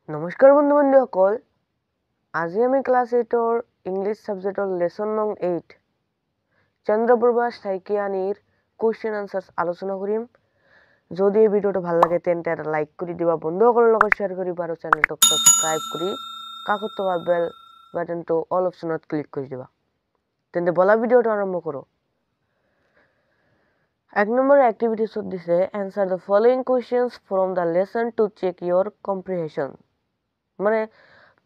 নমস্কাৰ বন্ধু-বান্ধৱীসকল, আজি আমি ক্লাছ 8ৰ ইংলিছ সাবজেক্টৰ লেসন নং 8 চন্দ্ৰপ্ৰভা শইকীয়ানীৰ কোৱেশ্চন আনসাৰ্স আলোচনা কৰিম। যদি এই ভিডিঅটো ভাল লাগে তেন্তে এটা লাইক কৰি দিবা, বন্ধুসকলৰ লগত শ্বেয়াৰ কৰিবা আৰু চেনেলটোক সাবস্ক্ৰাইব কৰি কাষত থকা বেল বাটনটো অল অপশ্যনত ক্লিক কৰি দিবা। তেন্তে বলা ভিডিঅটো আৰম্ভ কৰোঁ। 1 নম্বৰ এক্টিভিটিছত দিছে answer the following questions from the lesson to check your comprehension। মানে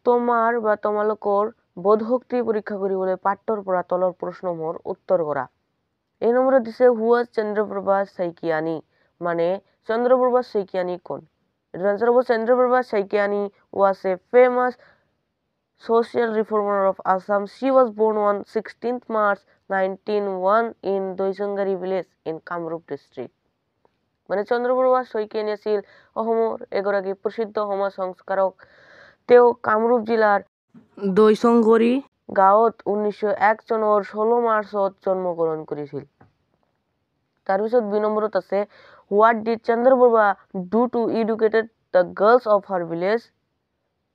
তোমাৰ বা তোমালোকৰ বোধশক্তি পৰীক্ষা কৰিবলৈ পাঠ্যৰ পৰা তলৰ প্ৰশ্নসমূহৰ উত্তৰ কৰা। এই নম্বৰত দিছে who was চন্দ্ৰপ্ৰভা শইকীয়ানী, মানে চন্দ্ৰপ্ৰভা শইকীয়ানী কোন? এটাৰ আনসাৰ হ'ব Chandraprabha Saikiani was a famous social reformer of Assam. She was born on 16th March 1901 in Doisangari village in Kamrup district। মানে চন্দ্ৰপ্ৰভা শইকীয়ানী আছিল অসমৰ এগৰাকী প্ৰসিদ্ধ সমাজ সংস্কাৰক। তেওঁ কামৰূপ জিলাৰ দৈচংগৰি গাঁৱত 1901 চনৰ 16 মাৰ্চত জন্মগ্ৰহণ কৰিছিল। তাৰপিছত 2 নম্বৰত আছে what did Chandraprabha do to educate the girls of her village।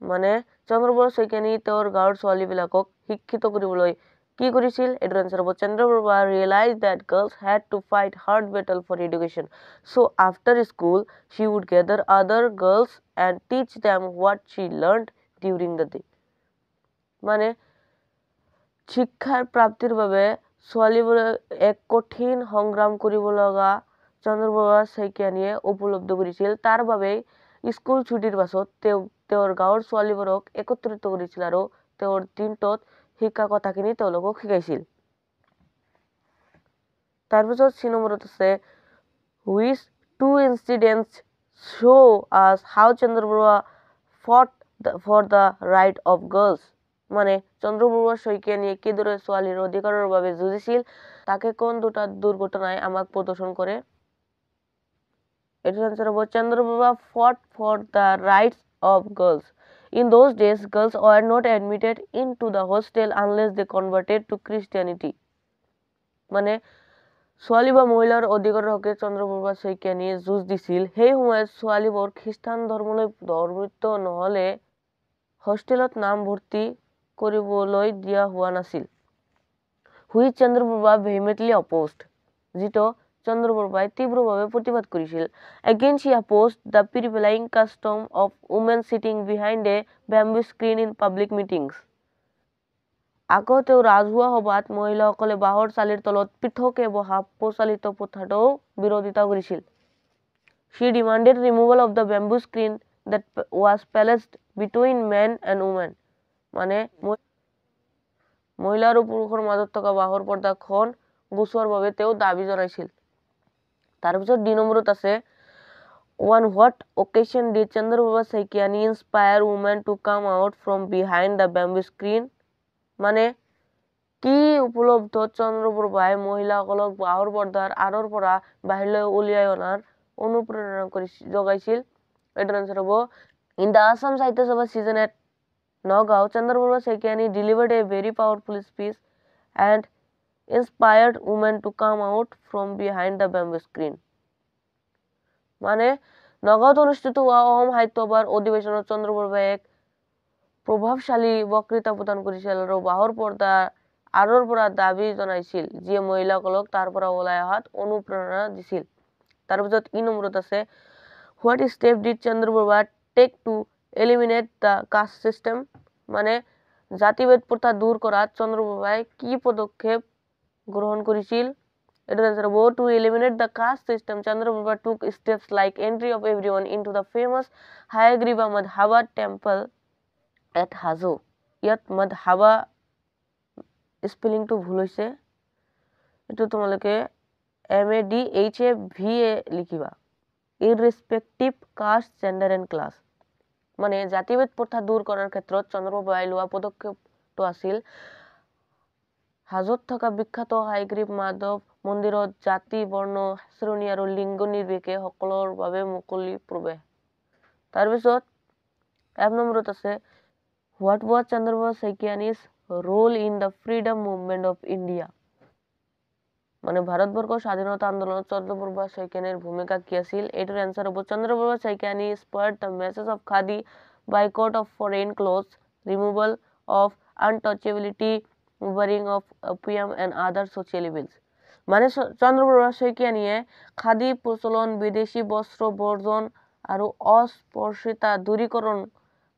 মানে চন্দ্ৰপ্ৰভা শইকীয়ানী তেওঁৰ গাঁৱৰ ছোৱালীবিলাকক শিক্ষিত কৰিবলৈ কি কৰিছিল? এটাৰ আনসাৰ হ'ব Chandraprabha realized that girls had to fight hard battle for education, so after school she would gather other girls and teach them what she learned during the day। মানে শিক্ষাৰ প্ৰাপ্তিৰ বাবে ছোৱালীবোৰে এক কঠিন সংগ্ৰাম কৰিব লগা চন্দ্ৰপ্ৰভা শইকীয়ানীয়ে উপলব্ধি কৰিছিল। তাৰ বাবে স্কুল ছুটিৰ পাছত তেওঁ তেওঁৰ গাঁৱৰ ছোৱালীবোৰক একত্ৰিত কৰিছিল আৰু তেওঁৰ দিনটোত শিক্ষা কথাখিনি তেওঁলোকক শিকাইছিল। তাৰপিছত 3 নম্বৰত আছে which two incidents show us how Chandraprabha fought for the right of girls। মানে চন্দ্ৰপ্ৰভা শইকীয়ানীয়ে কিদৰে ছোৱালীৰ অধিকাৰৰ বাবে যুঁজিছিল তাকে কোন দুটা দুৰ্ঘটনাই আমাক প্ৰদৰ্শন কৰে? এটাৰ আনসাৰ হ'ব Chandraprabha fought for the rights of girls। In those days, girls were not admitted into the hostel unless they converted to Christianity। মানে ছোৱালী বা মহিলাৰ অধিকাৰৰ হকে চন্দ্ৰপ্ৰভা শইকীয়ানীয়ে যুঁজ দিছিল। সেই সময়ত ছোৱালীবোৰ খ্ৰীষ্টান ধৰ্মলৈ ধৰ্মান্তৰিত নহলে হোষ্টেলত নামভৰ্তি কৰিবলৈ দিয়া হোৱা নাছিল। which Chandraprabha vehemently opposed। যিটো চন্দ্ৰপ্ৰভাই তীব্ৰভাৱে প্ৰতিবাদ কৰিছিল। Again she opposed the prevailing custom of women sitting behind a bamboo screen in public meetings। আকৌ তেওঁ ৰাজহুৱা সভাত মহিলাসকলে বাঁহৰ চালিৰ তলত পৃথকে বহা প্ৰচলিত প্ৰথাটোও বিৰোধিতা কৰিছিল। She demanded removal of the bamboo screen that was placed between men and women। মানে মহিলা আৰু পুৰুষৰ মাজত থকা বাঁহৰ পৰ্দাখন গুচোৱাৰ বাবে তেওঁ দাবী জনাইছিল। তাৰপিছত 2 নম্বৰত আছে on what occasion did Chandraprabha Saikiani inspire women to come out from behind the bamboo screen। মানে কি উপলব্ধত চন্দ্ৰপ্ৰভাই মহিলাসকলক বাঁহৰ পৰ্দাৰ আঁৰৰ পৰা বাহিৰলৈ উলিয়াই অনাৰ অনুপ্ৰেৰণা জগাইছিল? এটাৰ আনসাৰ হ'ব in the Assam Sahitya Sabha season at Nagaon, Chandraprabha Saikiani delivered a very powerful speech and inspired women to come out from behind the bamboo screen। মানে নগাঁৱত অনুষ্ঠিত হোৱা অসম সাহিত্য সভাৰ অধিৱেশনত চন্দ্ৰপ্ৰভাই এক প্ৰভাৱশালী বক্তৃতা প্ৰদান কৰিছিল আৰু বাঁহৰ পৰ্দাৰ আঁৰৰ পৰা দাবী জনাইছিল, যিয়ে মহিলাসকলক তাৰ পৰা ওলাই অহাত অনুপ্ৰেৰণা দিছিল। তাৰপিছত 3 নম্বৰত আছে what step did Chandraprabha take to eliminate the caste system। মানে জাতিভেদ প্ৰথা দূৰ কৰাত চন্দ্ৰপ্ৰভাই কি পদক্ষেপ গ্ৰহণ কৰিছিল? এটাৰ আনসাৰ হ'ব to eliminate the caste system, Chandraprabha took steps like entry of everyone into the famous Hayagriva Madhava temple at Hajo। ইয়াত মাধহাবা স্পেলিংটো ভুল হৈছে, এইটো তোমালোকে MADHAVA লিখিবা। irrespective caste, gender and class। মানে জাতিভেদ প্ৰথা দূৰ কৰাৰ ক্ষেত্ৰত চন্দ্ৰপ্ৰভাই লোৱা পদক্ষেপটো আছিল হাজোত থকা বিখ্যাত হায়গ্ৰীৱ মাধৱ মন্দিৰত জাতি বৰ্ণ শ্ৰেণী আৰু লিংগ নিৰ্বিশেষে সকলৰ বাবে মুকলি প্ৰৱেশ। তাৰপিছত 1 নম্বৰত আছে what was Chandraprabha শইকীয়ানী's role in the freedom movement of India। মানে ভাৰতবৰ্ষৰ স্বাধীনতা আন্দোলনত চন্দ্ৰপ্ৰভা শইকীয়ানীৰ ভূমিকা কি আছিল? এটাৰ আনসাৰ হ'ব Chandraprabha Saikiani spread the message of Khadi boycott of foreign clothes, removal of untouchability, wearing of opium and other social evils. মানে চন্দ্ৰপ্ৰভা শইকীয়ানীয়ে খাদী প্ৰচলন, বিদেশী বস্ত্ৰ বৰ্জন আৰু অস্পৃশ্যতা দূৰীকৰণ,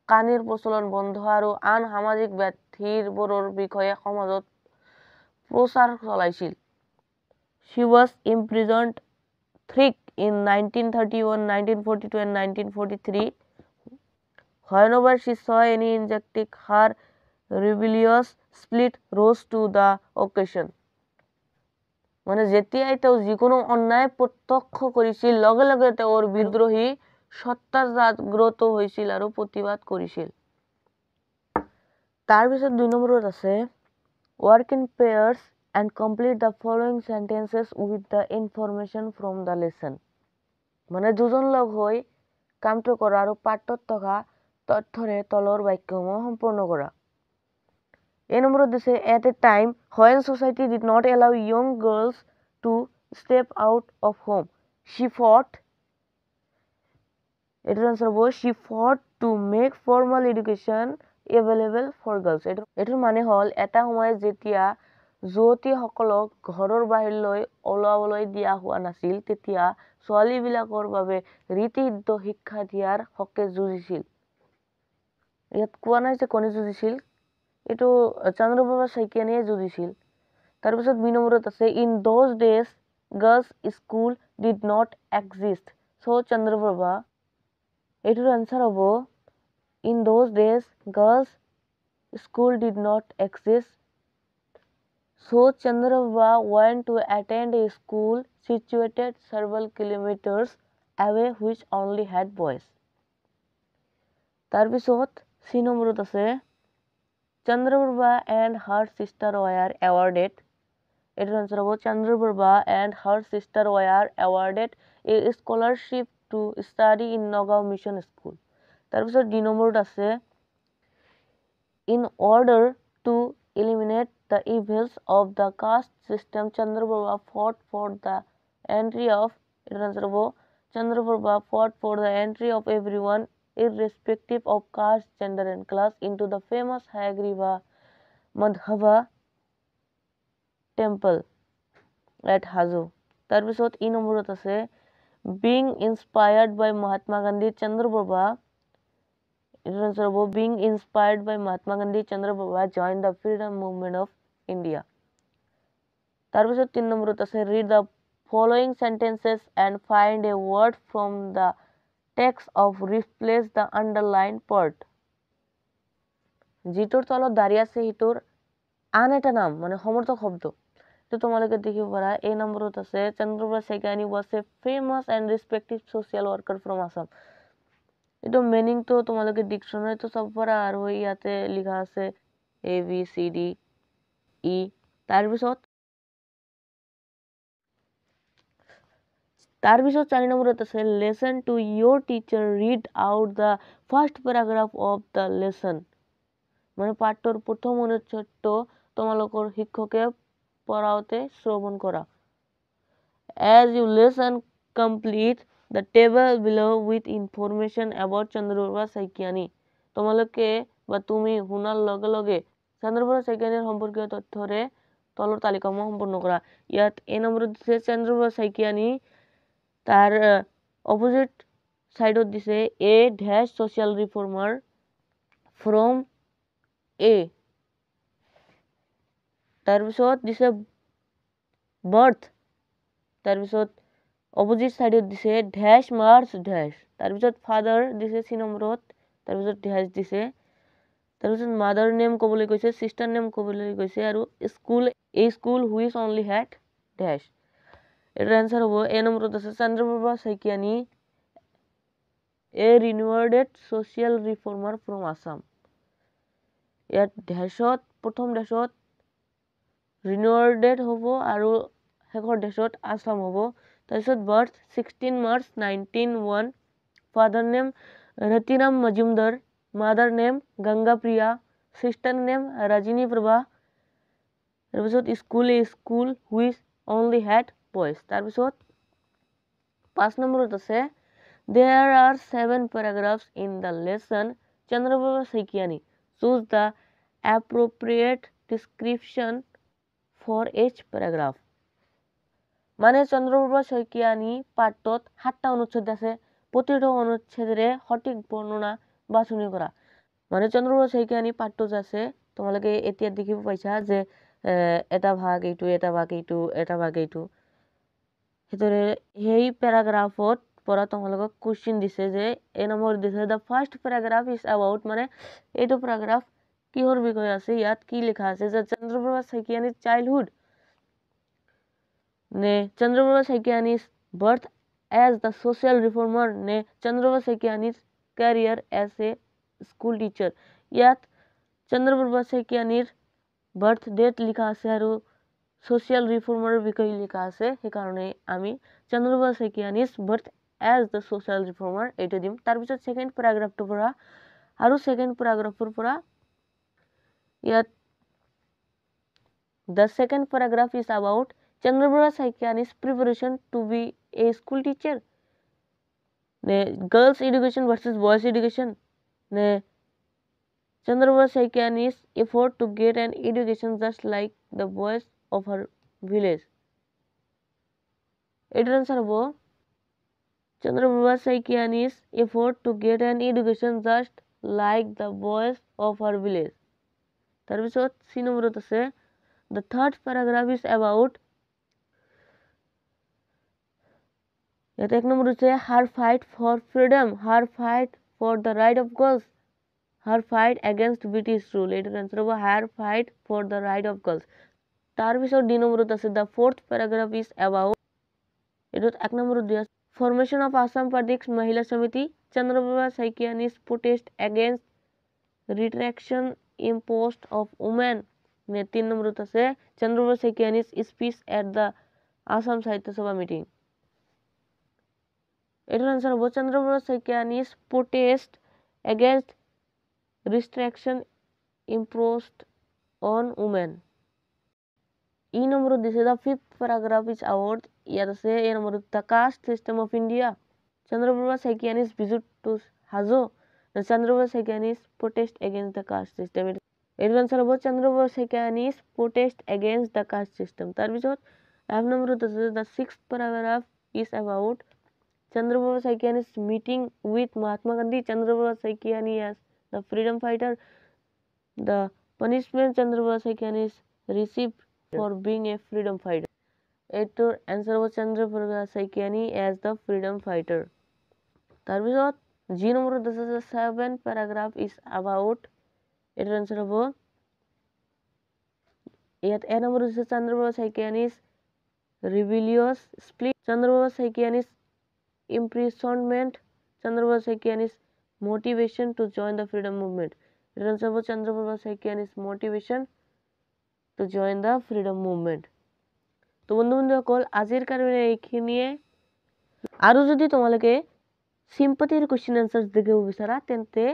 কানিৰ প্ৰচলন বন্ধ আৰু আন সামাজিক ব্যাধিবোৰৰ বিষয়ে সমাজত প্ৰচাৰ চলাইছিল। She was imprisoned thrice in 1931, 1942 and 1943. Whenever she saw any injustice, her rebellious spirit rose to the occasion. মানে যেতিয়াই তেওঁ যিকোনো অন্যায় প্ৰত্যক্ষ কৰিছিল, লগে লগে তেওঁৰ বিদ্ৰোহী সত্তা জাগ্ৰত হৈছিল আৰু প্ৰতিবাদ কৰিছিল। তাৰপিছত 2 নম্বৰত আছে work in pairs and complete the following sentences with the information from the lesson. মানে দুজন লগ হৈ কামটো কৰা আৰু পাঠত থকা তথ্যৰে তলৰ বাক্যসমূহ সম্পূৰ্ণ কৰা। এই নম্বৰত দিছে at a time when society did not allow young girls to step out of home, she fought. এটার আনসার হবো she fought to make formal education available for girls. এটার মানে হল এটা সময় যেতিয়া যুৱতীসকলক ঘৰৰ বাহিৰলৈ ওলাবলৈ দিয়া হোৱা নাছিল, তেতিয়া ছোৱালীবিলাকৰ বাবে ৰীতিসিদ্ধ শিক্ষা দিয়াৰ হকে যুঁজিছিল। ইয়াত কোৱা নাই যে কোনে যুঁজিছিল, এইটো চন্দ্ৰপ্ৰভা শইকীয়ানীয়ে যুঁজিছিল। তাৰপিছত 2 নম্বৰত আছে in those days girls school did not exist, so Chandraprabha. এইটোৰ আনসার হবো in those days girls school did not exist, so Chandraprabha went to attend a school situated several kilometers away which only had boys. তাৰপিছত 3 নম্বৰত আছে Chandraprabha and her sister were awarded. এটার answer হবো Chandraprabha and her sister were awarded a scholarship to study in Nagaon Mission School. তাৰপিছত 2 নম্বৰত আছে in order to eliminate the evils of the caste system, Chandraprabha fought for the entry of, এটার answer হবো Chandraprabha fought for the entry of everyone irrespective of caste, gender and class into the famous Hayagriva Madhava temple at Hazu. তাৰপিছত 3 নম্বৰত আছে being inspired by Mahatma Gandhi, Chandraprabha, এটার answer হবো being inspired by Mahatma Gandhi, Chandraprabha joined the freedom movement of India. তাৰপিছত 3 নম্বৰত আছে read the following sentences and find a word from the text of replace the underlined part. যিটোৰ তলত দাঁড়িয়ে আছে সেইটোৰ আন এটা নাম মানে সমৰ্থক শব্দ, তো তোমালোকে দেখিব পাৰা। এই নম্বৰত আছে Chandraprabha Saikyani was a famous and respected social worker from Assam. এইটো মিনিংটো তোমালোকে ডিকশ্যনাৰীটো চাব পাৰা আৰু ইয়াতে লিখা আছে ABCDE। তাৰপিছত 4 নম্বৰত আছে listen to your teacher read out the first paragraph of the lesson. মানে পাঠটোৰ প্ৰথম অনুচ্ছেদটো তোমালোকৰ শিক্ষকে পঢ়াওতে শ্ৰৱণ কৰা। As you listen, complete the table below with information about Chandraprabha Saikyani. তোমালোকে বা তুমি শুনাৰ লগে লগে চন্দ্ৰপ্ৰভা শইকীয়ানীৰ সম্পৰ্কীয় তথ্যৰে তলৰ তালিকাসমূহ সম্পূৰ্ণ কৰা। ইয়াত এই নম্বৰত দিছে চন্দ্ৰপ্ৰভা শইকীয়ানী, তাৰ অপোজিট সাইডত দিছে a dash social reformer from A। তাৰপিছত দিছে birth, তাৰপিছত অপোজিট সাইডত দিছে dash march dash, তাৰপিছত father দিছে C নম্বৰত, তাৰপিছত dash দিছে, তাৰপিছত mother name ক'বলৈ কৈছে, sister name ক'বলৈ কৈছে আৰু school a school which only had dash। এটাৰ আনসাৰ হবো A নম্বৰত আছে Chandraprabha Saikyani a renowned social reformer from Assam। ইয়াত ড্যাশত প্ৰথম ড্যাশত ৰিনোৱেটেড হ'ব আৰু শেষৰ ড্যাশত আসাম হ'ব। তাৰপিছত birth 16 March 1901, father name Ratiram Majumdar, mother name Ganga Priya, sister name Rajini Prabha. তাৰপিছত school a school which only had boys. তাৰপিছত 5 নম্বৰত আছে there are 7 paragraphs in the lesson, Chandraprabha Saikiani. Choose the appropriate description for each paragraph. মানে চন্দ্রপ্রভা শইকীয়ানী পাঠত 7টা অনুচ্ছেদ আছে, প্রতিটা অনুচ্ছেদৰে সঠিক বৰ্ণনা বাছনি কৰা। মানে চন্দ্ৰপ্ৰভা শইকীয়ানী পাঠত আছে, তোমালোকে এতিয়া দেখিব পাইছা যে এটা ভাগ এইটো, এটা ভাগ এইটো, এটা ভাগ এইটো। হেতৰে সেই প্যাৰাগ্ৰাফত পৰা তোমালোকক কোৱেশ্চন দিছে যে এই নম্বৰ দিছে the first paragraph is about, মানে এইটো প্যাৰাগ্ৰাফ কিহৰ বিষয়ে আছে, ইয়াত কি লিখা আছে যে চন্দ্ৰপ্ৰভা শইকীয়ানীৰ চাইল্ডহুড ने Chandraprabha Saikiani's birth as the social reformer ने Chandraprabha Saikiani's career as a school teacher। ইয়াত Chandraprabha Saikiani's birth date লিখা আছে আৰু social reformer বিষয়ে লিখা আছে, সেই কাৰণে আমি Chandraprabha Saikiani's birth as the social reformer এইটো দিম। তাৰ পিছত সেকেন্ড প্যাৰাগ্ৰাফটো পৰা আৰু সেকেন্ড প্যাৰাগ্ৰাফৰ পৰা ইয়াত the second paragraph is about Chandraprabha Saikiani's preparation to be a school teacher। Girls education versus boys education। Chandraprabha Saikiani's effort to get an education just like the boys of her village। এটার answer হবো Chandraprabha Saikiani's effort to get an education just like the boys of her village। তার পিছত সি নম্বরত আছে the third paragraph is about, ইয়াত এক number আছে her fight for freedom, her fight for the right of girls, her fight against British rule। এটার answer হবো her fight for the right of girls। তার পিছত ডি নম্বরত আছে the fourth paragraph is about, এটাত এক নম্বরত দিয়া formation of Assam Pradesh Mahila Samiti, Chandraprabha Saikiani's protest against retraction imposed of women। ने 3 নম্বরত আছে Chandraprabha Saikiani's speech at the Assam Sahitya Sabha meeting। এটার answer হবো Chandraprabha Saikiani's protest against restriction imposed on women। ই নম্বরত দিছে the fifth paragraph is about, ইয়াত আছে এই নম্বরত the caste system of India, Chandraprabha Saikiani's visit to Hazo, Chandraprabha Saikiani's protest against the caste system। এটার answer হবো Chandraprabha Saikiani's protest against the caste system। তার পিছত এক নম্বরত আছে the sixth paragraph is about Chandraprabha Saikiani's meeting with Mahatma Gandhi, Chandraprabha Saikiani as the freedom fighter, the punishment Chandraprabha Saikiani received for being a freedom fighter। এটার answer হবো Chandraprabha Saikiani as the freedom fighter। তার পিছত G নম্বরত আছে the seventh paragraph is about, এটার answer হবো ইয়াত এ number আছে Chandraprabha Saikiani's rebellious split, Chandraprabha Saikiani's imprisonment, Chandraprabha Saikiani's motivation to join the freedom movement। এটার আনসার হবো Chandraprabha Saikiani's motivation to join the freedom movement। তো বন্ধুসকল আজিৰ কাৰণে এইখিনিয়ে। আৰু যদি তোমালোকে সিম্পাথিৰ কোৱেশ্চন আনসাৰ দেখিব বিচাৰা তেন্তে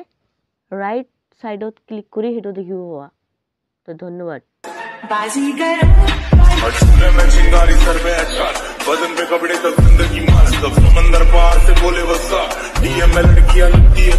ৰাইট সাইডত ক্লিক কৰি হেটো দেখিব পাবা। তো ধন্যবাদ। में चिंगारी सर पे अच्छा वजन पे कपड़े तब जिंदगी मार, तब समंदर पार से बोले वसा, डीएमएल लड़कियां लगती है।